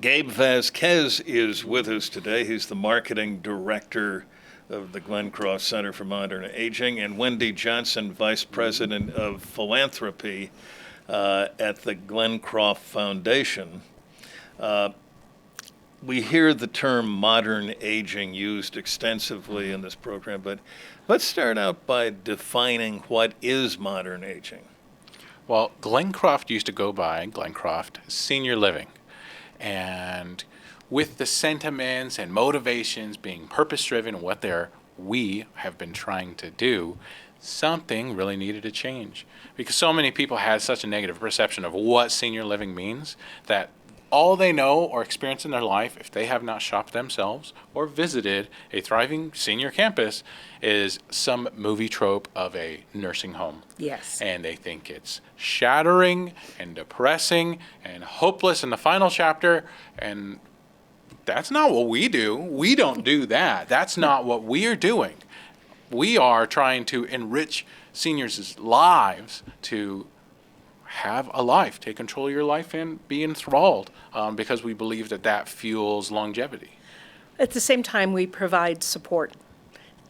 Gabe Vasquez is with us today. He's the marketing director of the Glencroft Center for Modern Aging, and Wendy Johnson, vice president of philanthropy at the Glencroft Foundation. We hear the term modern aging used extensively in this program, but let's start out by defining what is modern aging. Well, Glencroft used to go by Glencroft Senior Living. And with the sentiments and motivations being purpose-driven and what we have been trying to do, something really needed to change. Because so many people had such a negative perception of what senior living means that all they know or experience in their life, if they have not shopped themselves or visited a thriving senior campus, is some movie trope of a nursing home. Yes. And they think it's shattering and depressing and hopeless in the final chapter. And that's not what we do. We don't do that. That's not what we are doing. We are trying to enrich seniors' lives to have a life, take control of your life and be enthralled, because we believe that fuels longevity. At the same time, we provide support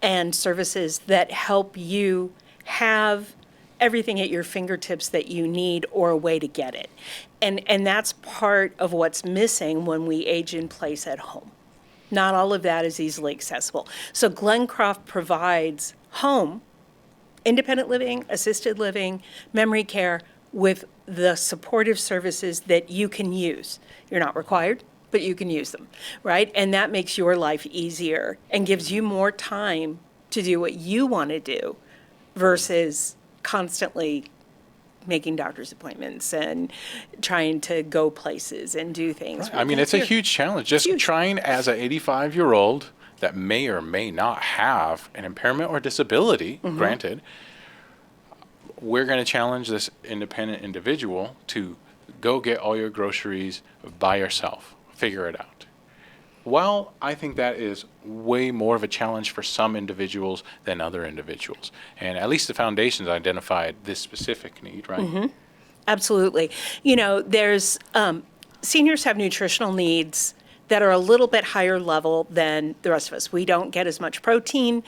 and services that help you have everything at your fingertips that you need or a way to get it. And that's part of what's missing when we age in place at home. Not all of that is easily accessible. So Glencroft provides home, independent living, assisted living, memory care, with the supportive services that you can use. You're not required, but you can use them, right? And that makes your life easier and gives you more time to do what you want to do versus constantly making doctor's appointments and trying to go places and do things. Right. I mean, it's a huge challenge. Just trying as an 85-year-old that may or may not have an impairment or disability, granted, we're going to challenge this independent individual to go get all your groceries by yourself, figure it out. Well, I think that is way more of a challenge for some individuals than other individuals. And at least the foundation's identified this specific need, right? Mm-hmm. Absolutely. You know, there's seniors have nutritional needs that are a little bit higher level than the rest of us. We don't get as much protein.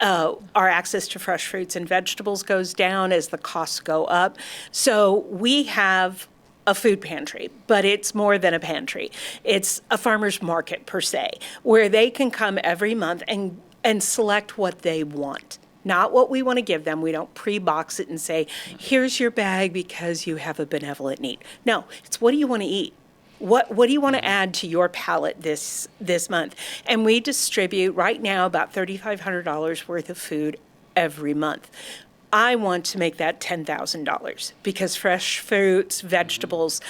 Our access to fresh fruits and vegetables goes down as the costs go up. So we have a food pantry, but it's more than a pantry. It's a farmer's market per se, where they can come every month and select what they want. Not what we want to give them. We don't pre-box it and say, here's your bag because you have a benevolent need. No, it's what do you want to eat? What do you want to add to your palate this month? And we distribute right now about $3,500 worth of food every month. I want to make that $10,000 because fresh fruits, vegetables,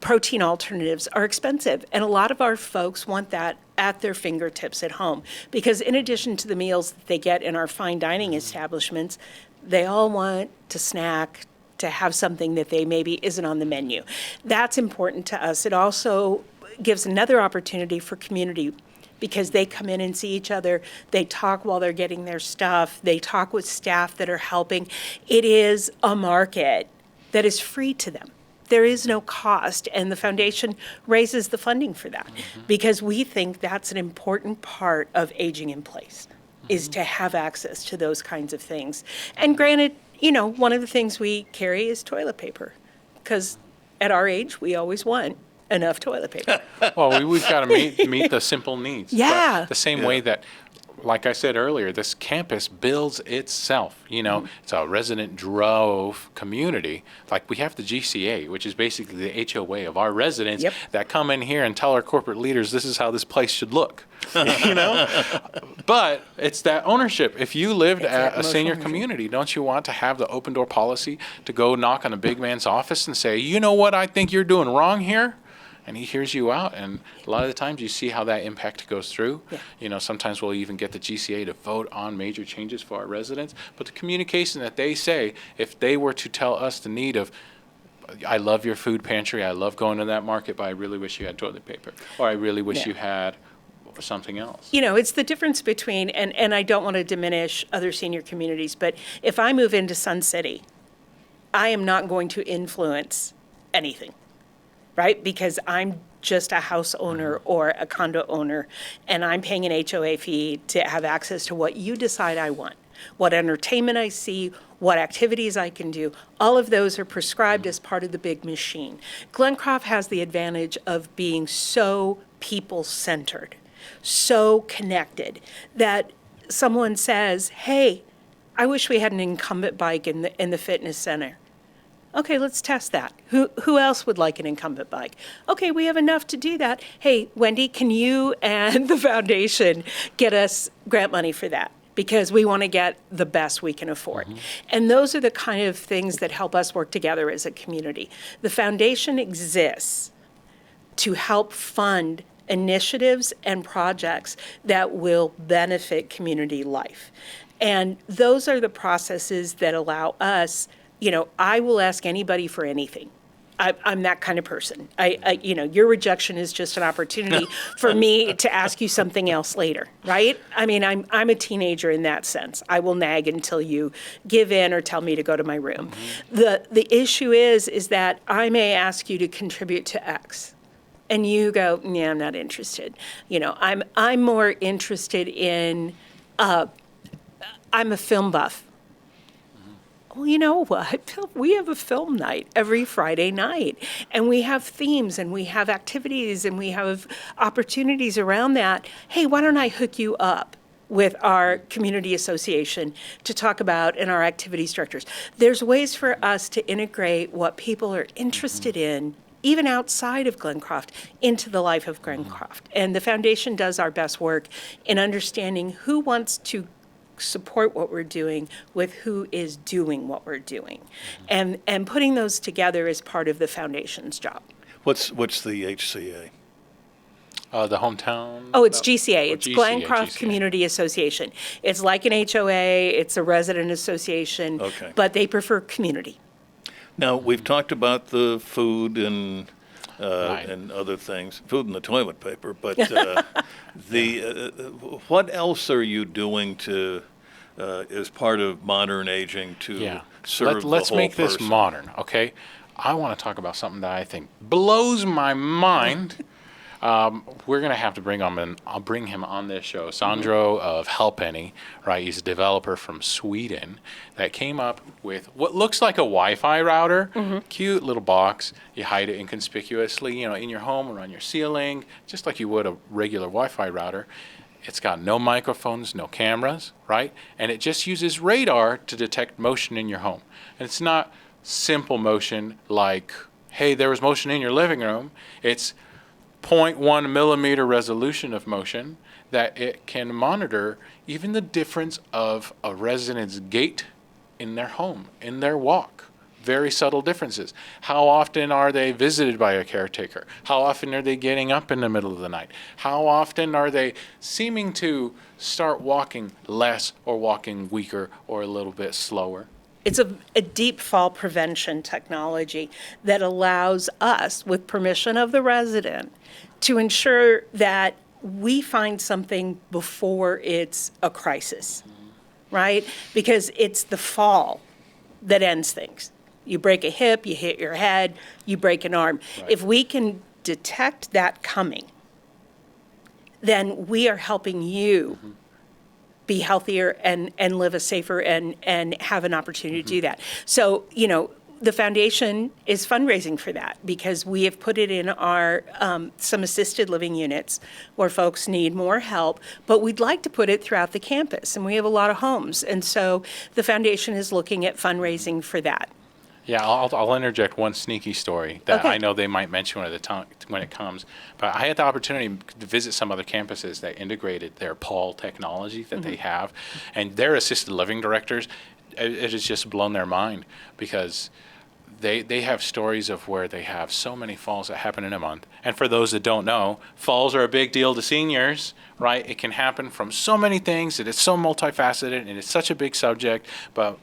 protein alternatives are expensive. And a lot of our folks want that at their fingertips at home because in addition to the meals that they get in our fine dining establishments, they all want to snack, to have something that they maybe isn't on the menu. That's important to us. It also gives another opportunity for community because they come in and see each other. They talk while they're getting their stuff. They talk with staff that are helping. It is a market that is free to them. There is no cost, and the foundation raises the funding for that because we think that's an important part of aging in place, is to have access to those kinds of things. And granted, you know, one of the things we carry is toilet paper because at our age, we always want enough toilet paper. Well, we've got to meet the simple needs. Yeah. But the same way that, like I said earlier, this campus builds itself. You know, it's a resident drove community. Like we have the GCA, which is basically the HOA of our residents that come in here and tell our corporate leaders this is how this place should look. You know, but it's that ownership. If you lived at a senior community, don't you want to have the open door policy to go knock on a big man's office and say, you know what, I think you're doing wrong here? And he hears you out, and a lot of the times you see how that impact goes through. Yeah. You know, sometimes we'll even get the GCA to vote on major changes for our residents. But the communication that they say, if they were to tell us the need of, I love your food pantry, I love going to that market, but I really wish you had toilet paper, or I really wish you had something else. You know, it's the difference between, and I don't want to diminish other senior communities, but if I move into Sun City, I am not going to influence anything. Right? Because I'm just a house owner or a condo owner, and I'm paying an HOA fee to have access to what you decide I want, what entertainment I see, what activities I can do. All of those are prescribed as part of the big machine. Glencroft has the advantage of being so people-centered, so connected, that someone says, hey, I wish we had an incumbent bike in the fitness center. Okay, let's test that. Who else would like an incumbent bike? Okay, we have enough to do that. Hey, Wendy, can you and the foundation get us grant money for that? Because we want to get the best we can afford. And those are the kind of things that help us work together as a community. The foundation exists to help fund initiatives and projects that will benefit community life. And those are the processes that allow us, I will ask anybody for anything. I'm that kind of person. Your rejection is just an opportunity for me to ask you something else later, right? I mean, I'm a teenager in that sense. I will nag until you give in or tell me to go to my room. The issue is that I may ask you to contribute to X, and you go, yeah, I'm not interested. I'm more interested in. I'm a film buff. Well, you know what? We have a film night every Friday night, and we have themes, and we have activities, and we have opportunities around that. Hey, why don't I hook you up with our community association to talk about, and our activities directors? There's ways for us to integrate what people are interested in, even outside of Glencroft, into the life of Glencroft. And the foundation does our best work in understanding who wants to support what we're doing with who is doing what we're doing. And putting those together is part of the foundation's job. What's the HCA? The hometown? Oh, it's GCA. Or It's GCA, Glencroft GCA. Community Association. It's like an HOA, it's a resident association, Okay. but they prefer community. Now, we've talked about the food and Right. and other things, food and the toilet paper, but what else are you doing to, as part of modern aging to serve Let's the whole make this person? modern, okay? I want to talk about something that I think blows my mind. We're going to have to I'll bring him on this show. Sandro of Helpenny, right? He's a developer from Sweden that came up with what looks like a Wi-Fi router. Cute little box. You hide it inconspicuously, in your home or on your ceiling, just like you would a regular Wi-Fi router. It's got no microphones, no cameras, right? And it just uses radar to detect motion in your home. And it's not simple motion like, hey, there was motion in your living room. It's 0.1 millimeter resolution of motion that it can monitor even the difference of a resident's gait in their home, in their walk. Very subtle differences. How often are they visited by a caretaker? How often are they getting up in the middle of the night? How often are they seeming to start walking less or walking weaker or a little bit slower? It's a deep fall prevention technology that allows us, with permission of the resident, to ensure that we find something before it's a crisis, right? Because it's the fall that ends things. You break a hip, you hit your head, you break an arm. Right. If we can detect that coming, then we are helping you be healthier and live a safer and have an opportunity to do that. So, the foundation is fundraising for that because we have put it in our some assisted living units where folks need more help, but we'd like to put it throughout the campus, and we have a lot of homes. And so the foundation is looking at fundraising for that. Yeah, I'll interject one sneaky story that Okay. I know they might mention when it comes. But I had the opportunity to visit some other campuses that integrated their PAL technology that they have, and their assisted living directors, it has just blown their mind because they have stories of where they have so many falls that happen in a month. And for those that don't know, falls are a big deal to seniors, right? It can happen from so many things, that it's so multifaceted, and it's such a big subject, but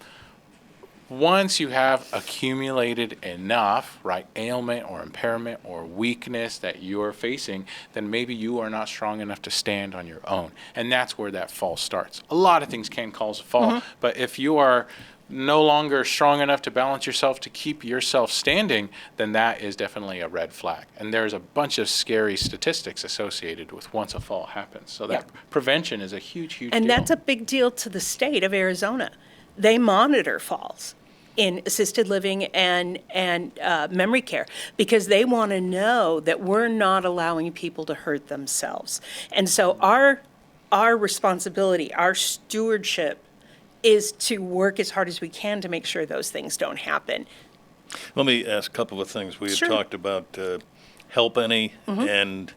once you have accumulated enough, right, ailment or impairment or weakness that you're facing, then maybe you are not strong enough to stand on your own. And that's where that fall starts. A lot of things can cause a fall, but if you are no longer strong enough to balance yourself to keep yourself standing, then that is definitely a red flag. And there's a bunch of scary statistics associated with once a fall happens. So that prevention is a huge, huge And deal. that's a big deal to the state of Arizona. They monitor falls in assisted living and memory care because they want to know that we're not allowing people to hurt themselves. And so our responsibility, our stewardship is to work as hard as we can to make sure those things don't happen. Let me ask a couple of things. We had Sure. talked about Help Any and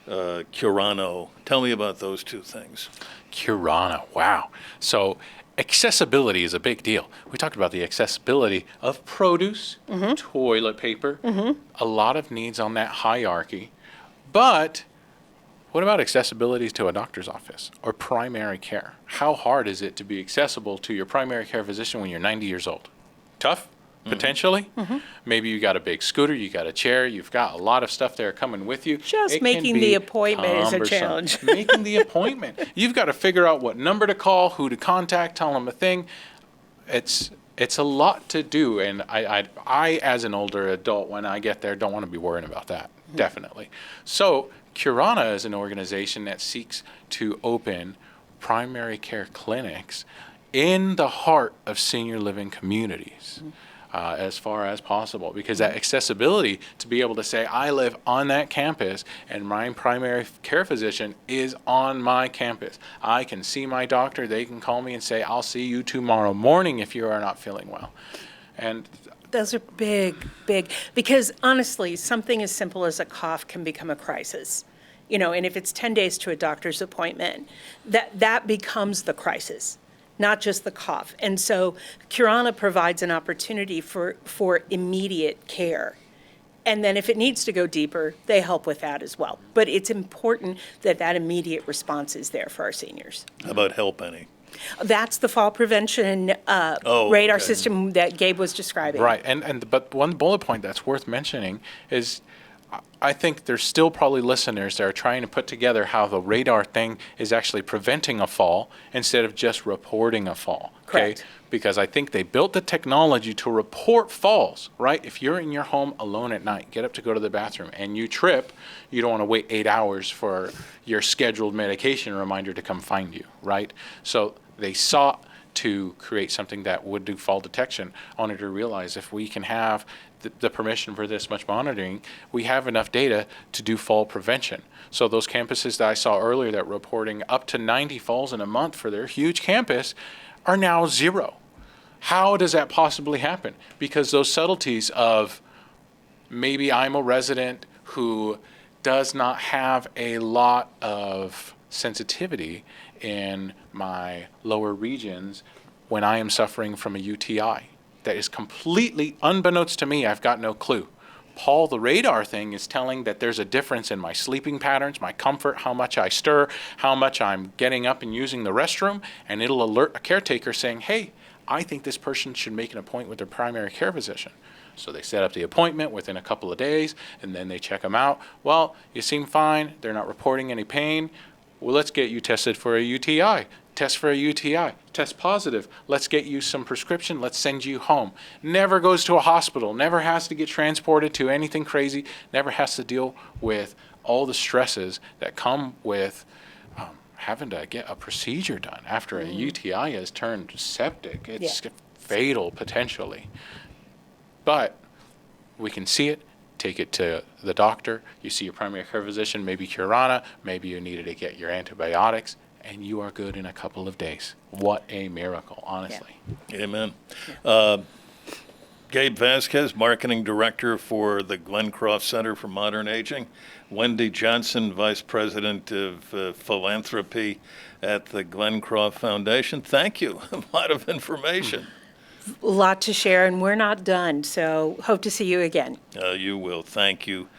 Curano. Tell me about those two things. Curana, wow. So accessibility is a big deal. We talked about the accessibility of produce, toilet paper, a lot of needs on that hierarchy. But what about accessibility to a doctor's office or primary care? How hard is it to be accessible to your primary care physician when you're 90 years old? Tough, potentially. Maybe you got a big scooter, you got a chair, you've got a lot of stuff there coming with you. Just It can making be the appointment is a cumbersome. challenge. Making the appointment. You've got to figure out what number to call, who to contact, tell them a thing. It's a lot to do, and I as an older adult, when I get there, don't want to be worrying about that. Definitely. So Curana is an organization that seeks to open primary care clinics in the heart of senior living communities. As far as possible, because that accessibility to be able to say, I live on that campus and my primary care physician is on my campus. I can see my doctor. They can call me and say, I'll see you tomorrow morning if you are not feeling well. And Those are big, because honestly, something as simple as a cough can become a crisis. And if it's 10 days to a doctor's appointment, that becomes the crisis, not just the cough. And so Curana provides an opportunity for immediate care. And then if it needs to go deeper, they help with that as well. But it's important that immediate response is there for our seniors. How about Help Any? That's the fall prevention radar okay. system that Gabe was describing. right, but one bullet point that's worth mentioning is I think there's still probably listeners that are trying to put together how the radar thing is actually preventing a fall instead of just reporting a fall. Okay? Correct. Because I think they built the technology to report falls, right? If you're in your home alone at night, get up to go to the bathroom, and you trip, you don't want to wait 8 hours for your scheduled medication reminder to come find you, right? So they sought to create something that would do fall detection, only to realize if we can have the permission for this much monitoring, we have enough data to do fall prevention. So those campuses that I saw earlier that were reporting up to 90 falls in a month for their huge campus are now 0. How does that possibly happen? Because those subtleties of maybe I'm a resident who does not have a lot of sensitivity in my lower regions when I am suffering from a UTI. That is completely unbeknownst to me. I've got no clue. Paul, the radar thing, is telling that there's a difference in my sleeping patterns, my comfort, how much I stir, how much I'm getting up and using the restroom, and it'll alert a caretaker saying, hey, I think this person should make an appointment with their primary care physician. So they set up the appointment within a couple of days, and then they check them out. Well, you seem fine. They're not reporting any pain. Well, let's get you tested for a UTI. Test for a UTI. Test positive. Let's get you some prescription. Let's send you home. Never goes to a hospital. Never has to get transported to anything crazy. Never has to deal with all the stresses that come with having to get a procedure done after a UTI has turned septic. It's fatal potentially. But we can see it. Take it to the doctor. You see your primary care physician, maybe Curana, maybe you needed to get your antibiotics, and you are good in a couple of days. What a miracle, honestly. Amen. Gabe Vasquez, Marketing Director for the Glencroft Center for Modern Aging. Wendy Johnson, Vice President of Philanthropy at the Glencroft Foundation. Thank you. A lot of information. A lot to share, and we're not done. So hope to see you again. You will. Thank you.